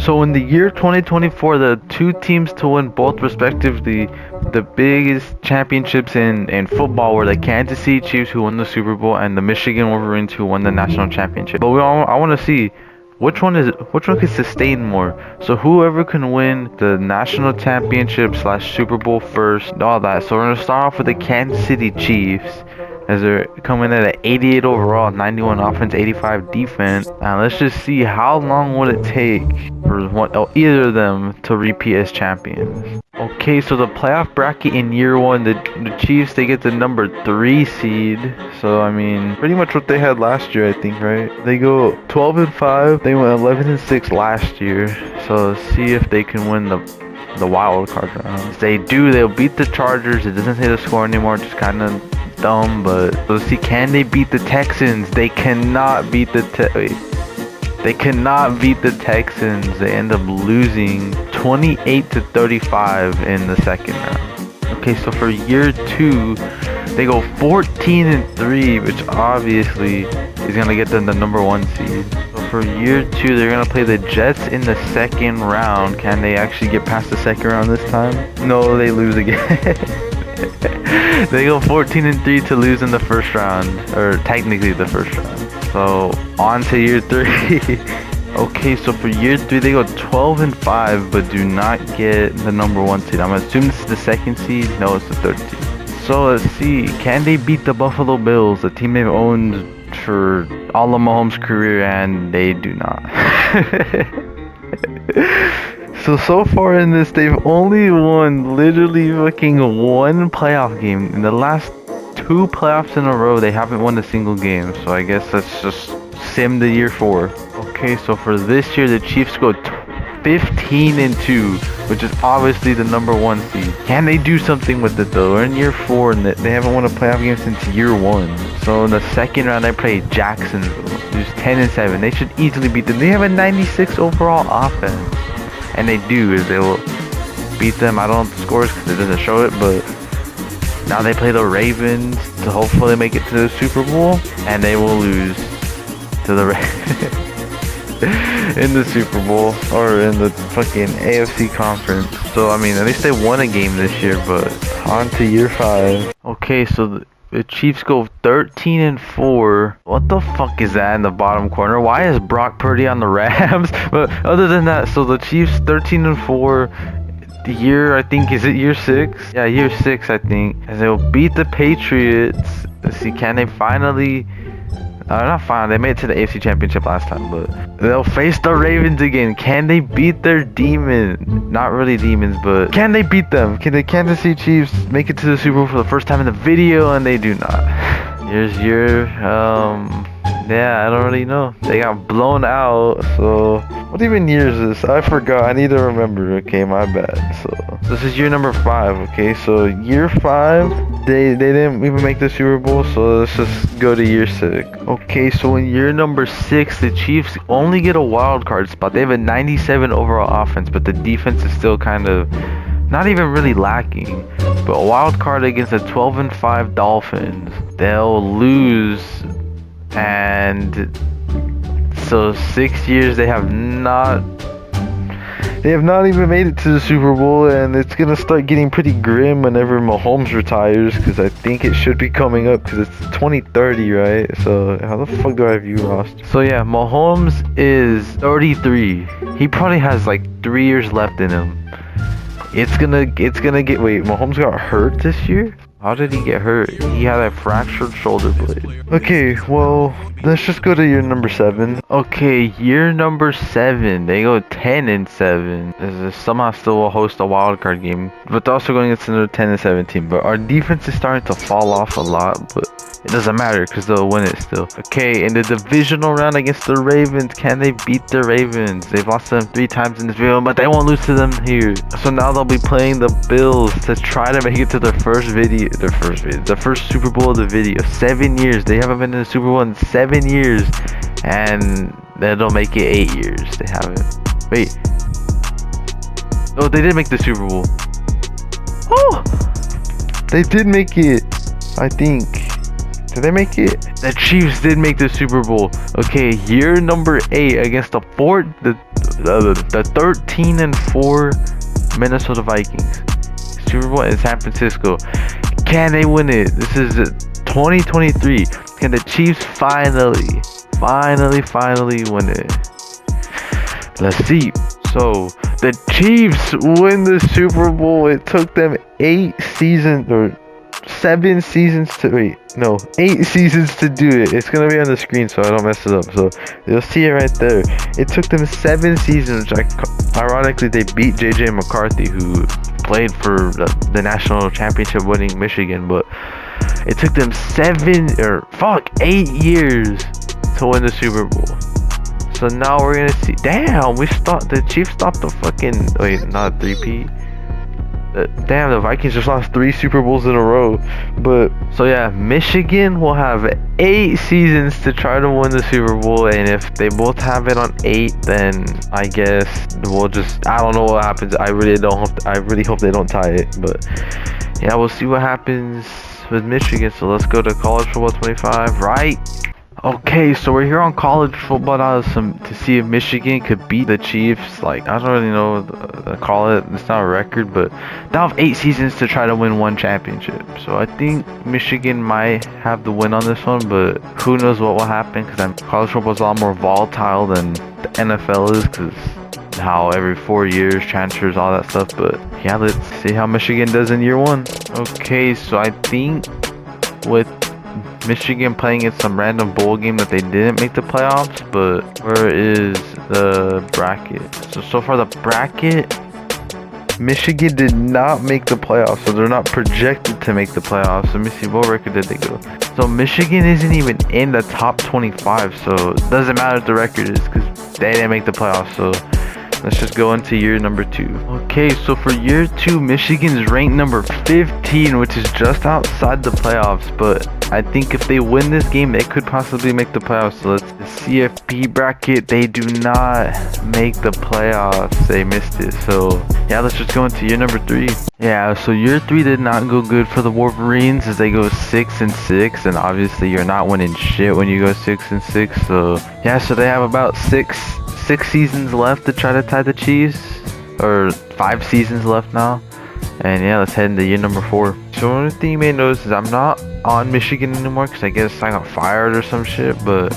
So in the year 2024, the two teams to win both respectively the biggest championships in football were the Kansas City Chiefs, who won the Super Bowl, and the Michigan Wolverines, who won the national championship. But I want to see which one can sustain more. So whoever can win the national championship slash Super Bowl first, all that. So we're gonna start off with the Kansas City Chiefs, as they're coming in at 88 overall, 91 offense, 85 defense. Now let's just see how long would it take for either of them to repeat as champions. Okay, so the playoff bracket in year one, the Chiefs, they get the number 3 seed. So I mean, pretty much what they had last year, I think, right? They go 12-5. They went 11-6 last year. So let's see if they can win the wild card round. If they do, they'll beat the Chargers. It doesn't say the score anymore, just kind of dumb. But let's see, can they beat the Texans? They cannot beat the They cannot beat the Texans. They end up losing 28-35 in the second round. Okay, so for year 2, they go 14-3, which obviously is gonna get them the number 1 seed. So for year 2, they're gonna play the Jets in the second round. Can they actually get past the second round this time? No, they lose again. They go 14-3 to lose in the first round, or technically the first round. So on to year 3. Okay, so for year 3 they go 12-5, but do not get the number 1 seed. I'm assuming this is the second seed. No, it's the third seed. So let's see, can they beat the Buffalo Bills, the team they've owned for all of Mahomes' career, and they do not. So far in this, they've only won literally fucking 1 playoff game. In the last 2 playoffs in a row, they haven't won a single game. So I guess let's just sim the year 4. Okay, so for this year, the Chiefs go 15-2, which is obviously the number 1 seed. Can they do something with it though? We're in year 4 and they haven't won a playoff game since year 1. So in the second round, they play Jacksonville, who's 10-7. They should easily beat them. They have a 96 overall offense. And they do, is they will beat them. I don't know the scores because it doesn't show it, but now they play the Ravens to hopefully make it to the Super Bowl, and they will lose to the in the Super Bowl, or in the fucking AFC conference. So I mean, at least they won a game this year. But on to year 5. Okay, so the Chiefs go 13-4. What the fuck is that in the bottom corner? Why is Brock Purdy on the Rams? But other than that, so the Chiefs 13-4. The year, I think, is it year 6? Yeah, year 6, I think. And they'll beat the Patriots. Let's see, can they finally... not finally, they made it to the AFC Championship last time, but they'll face the Ravens again. Can they beat their demon? Not really demons, but can they beat them? Can the Kansas City Chiefs make it to the Super Bowl for the first time in the video? And they do not. Here's your, yeah, I don't really know. They got blown out, so what even year is this? I forgot. I need to remember. Okay, my bad. So this is year number 5. Okay, so year 5, they didn't even make the Super Bowl, so let's just go to year 6. Okay, so in year number 6, the Chiefs only get a wild card spot. They have a 97 overall offense, but the defense is still kind of not even really lacking. But a wild card against the 12-5 Dolphins, they'll lose. And so 6 years they have not even made it to the Super Bowl, and it's gonna start getting pretty grim whenever Mahomes retires, because I think it should be coming up, because it's 2030, right? So how the fuck do I have you lost? So yeah, Mahomes is 33. He probably has like 3 years left in him. It's gonna get, wait, Mahomes got hurt this year? How did he get hurt? He had a fractured shoulder blade. Okay, well, let's just go to year number 7. Okay, year number 7. They go 10-7. This somehow still will host a wild card game, but they're also going against another 10-7 team. But our defense is starting to fall off a lot, but it doesn't matter because they'll win it still. Okay, in the divisional round against the Ravens, can they beat the Ravens? They've lost to them 3 times in this video, but they won't lose to them here. So now they'll be playing the Bills to try to make it to their first Super Bowl of the video. 7 years. They haven't been in the Super Bowl in 7 years. And they'll make it 8 years. They haven't. Wait. Oh, they did make the Super Bowl. Oh! They did make it, I think. Did they make it? The Chiefs did make the Super Bowl. Okay, year number 8 against the the 13-4 Minnesota Vikings. Super Bowl in San Francisco. Can they win it? This is 2023. Can the Chiefs finally win it? Let's see. So the Chiefs win the Super Bowl. It took them 8 seasons or 7 seasons to 8 seasons to do it. It's gonna be on the screen so I don't mess it up. So you'll see it right there. It took them 7 seasons. Ironically, they beat JJ McCarthy, who played for the national championship winning Michigan, but it took them 8 years to win the Super Bowl. So now we're gonna see. Damn, the Chiefs stopped the fucking not 3-peat. Damn, the Vikings just lost 3 Super Bowls in a row. But so yeah, Michigan will have 8 seasons to try to win the Super Bowl, and if they both have it on 8, then I guess we'll just, I don't know what happens. I really hope they don't tie it. But yeah, we'll see what happens with Michigan. So let's go to college football 25, right? Okay, so we're here on college football now to see if Michigan could beat the Chiefs. Like, I don't really know call it. It's not a record, but they'll have 8 seasons to try to win 1 championship. So I think Michigan might have the win on this one, but who knows what will happen, because college football is a lot more volatile than the NFL is, because how every 4 years transfers, all that stuff. But yeah, let's see how Michigan does in year 1. Okay, so I think with Michigan playing in some random bowl game that they didn't make the playoffs, but where is the bracket? So far the bracket, Michigan did not make the playoffs, so they're not projected to make the playoffs. Let me see, what record did they go? So Michigan isn't even in the top 25, so it doesn't matter what the record is because they didn't make the playoffs. So let's just go into year number 2. Okay, so for year 2, Michigan's ranked number 15, which is just outside the playoffs. But I think if they win this game, they could possibly make the playoffs. So let's CFP bracket. They do not make the playoffs. They missed it. So yeah, let's just go into year number 3. Yeah, so year 3 did not go good for the Wolverines as they go 6-6, and obviously you're not winning shit when you go 6-6. So yeah, so they have about 6 seasons left to try to tie the Chiefs, or 5 seasons left now. And yeah, let's head into year number 4. So one thing you may notice is I'm not on Michigan anymore because I guess I got fired or some shit, but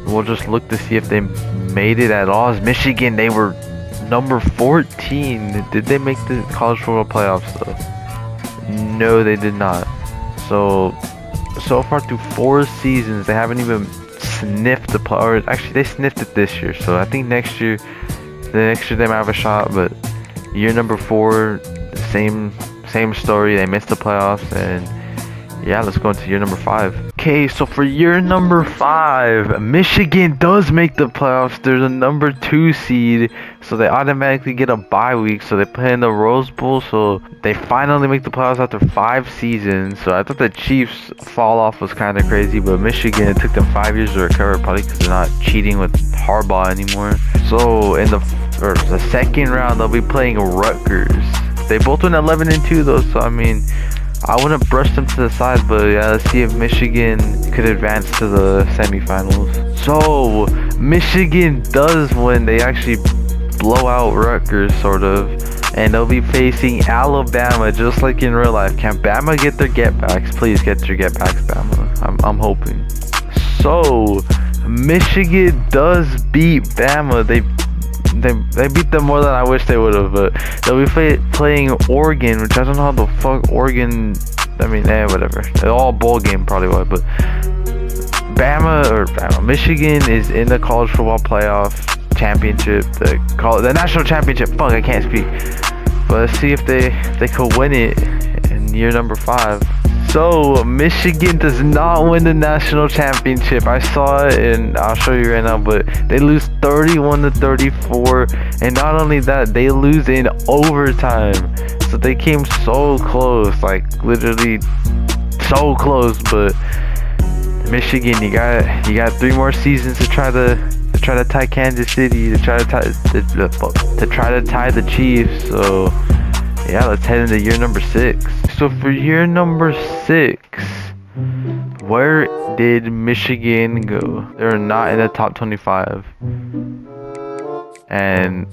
we'll just look to see if they made it at all. As Michigan, they were number 14. Did they make the college football playoffs though? No, they did not. So far through 4 seasons, they haven't even sniffed the play, or actually they sniffed it this year. So I think the next year they might have a shot. But year number 4, same story. They missed the playoffs, and yeah, let's go into year number 5. Okay, so for year number 5, Michigan does make the playoffs. They're the number 2 seed, so they automatically get a bye week. So they play in the Rose Bowl, so they finally make the playoffs after 5 seasons. So I thought the Chiefs fall off was kind of crazy, but Michigan, it took them 5 years to recover, probably because they're not cheating with Harbaugh anymore. So in the second round, they'll be playing Rutgers. They both went 11-2 though, so I mean, I wouldn't brush them to the side, but yeah, let's see if Michigan could advance to the semifinals. So Michigan does win. They actually blow out Rutgers, sort of, and they'll be facing Alabama, just like in real life. Can Bama get their get-backs? Please get your get-backs, Bama. I'm hoping. So Michigan does beat Bama. They beat them more than I wish they would have, but they'll be playing Oregon, which I don't know how the fuck Oregon, I mean, whatever. They're all bowl game probably, but Michigan is in the college football playoff championship, the national championship. Fuck, I can't speak. But let's see if they could win it in year number 5. So Michigan does not win the national championship. I saw it, and I'll show you right now. But they lose 31-34, and not only that, they lose in overtime. So they came so close, like literally so close. But Michigan, you got 3 more seasons to try to tie Kansas City, to try to tie the Chiefs. So yeah, let's head into year number 6. So for year number 6, where did Michigan go? They're not in the top 25. And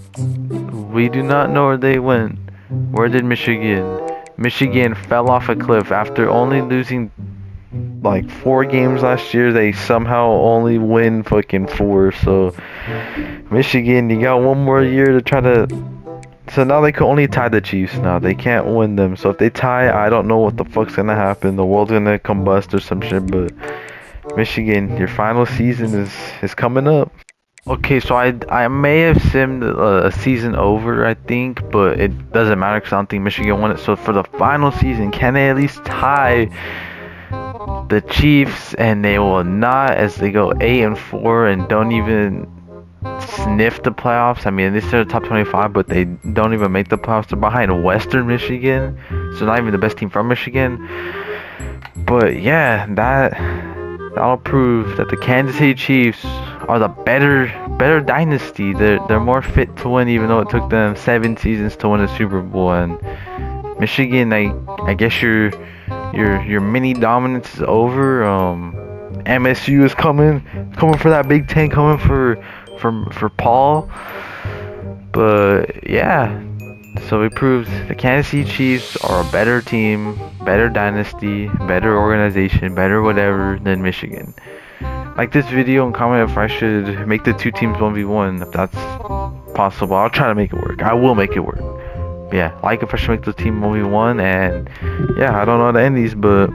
we do not know where they went. Where did Michigan? Michigan fell off a cliff after only losing like 4 games last year. They somehow only win fucking 4. So Michigan, you got one more year to try to. So now they can only tie the Chiefs now. They can't win them. So if they tie, I don't know what the fuck's gonna happen. The world's gonna combust or some shit. But Michigan, your final season is coming up. Okay, so I may have simmed a season over, I think, but it doesn't matter because I don't think Michigan won it. So for the final season, can they at least tie the Chiefs? And they will not, as they go 8-4 and don't even sniff the playoffs. I mean, at least they're top 25, but they don't even make the playoffs. They're behind Western Michigan, so not even the best team from Michigan. But yeah, that'll prove that the Kansas City Chiefs are the better dynasty. They're more fit to win, even though it took them 7 seasons to win a Super Bowl. And Michigan, I guess your mini dominance is over. MSU is coming for that Big Ten, coming for Paul. But yeah, so it proves the Kansas City Chiefs are a better team, better dynasty, better organization, better whatever than Michigan. Like this video and comment if I should make the 2 teams 1v1, if that's possible. I'll try to make it work. I will make it work. Yeah, like if I should make the team 1v1, and yeah, I don't know how to end these, but